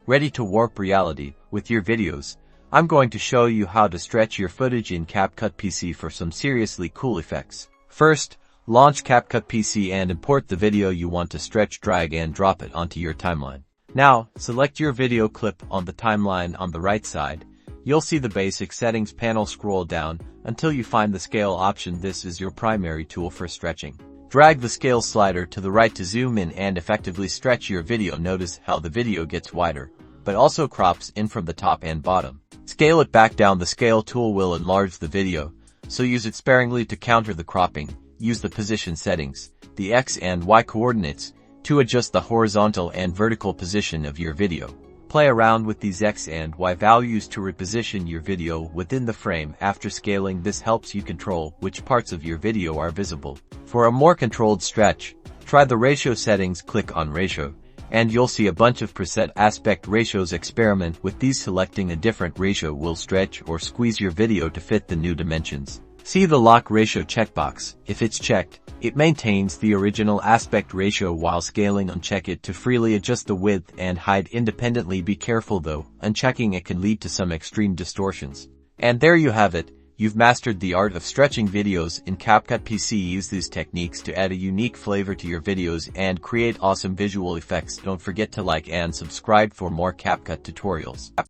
Ready to warp reality with your videos? I'm going to show you how to stretch your footage in CapCut PC for some seriously cool effects. First, launch CapCut PC and import the video you want to stretch. Drag and drop it onto your timeline. Now, select your video clip on the timeline on the right side. You'll see the basic settings panel. Scroll down until you find the scale option. This is your primary tool for stretching. Drag the scale slider to the right to zoom in and effectively stretch your video. Notice how the video gets wider, but also crops in from the top and bottom. Scale it back down. The scale tool will enlarge the video, so use it sparingly to counter the cropping. Use the position settings, the X and Y coordinates, to adjust the horizontal and vertical position of your video. Play around with these X and Y values to reposition your video within the frame. After scaling, this helps you control which parts of your video are visible. For a more controlled stretch, try the ratio settings. Click on ratio, and you'll see a bunch of preset aspect ratios. Experiment with these. Selecting a different ratio will stretch or squeeze your video to fit the new dimensions. See the lock ratio checkbox. If it's checked, it maintains the original aspect ratio while scaling. Uncheck it to freely adjust the width and height independently. Be careful though, unchecking it can lead to some extreme distortions. And there you have it. You've mastered the art of stretching videos in CapCut PC. Use these techniques to add a unique flavor to your videos and create awesome visual effects. Don't forget to like and subscribe for more CapCut tutorials.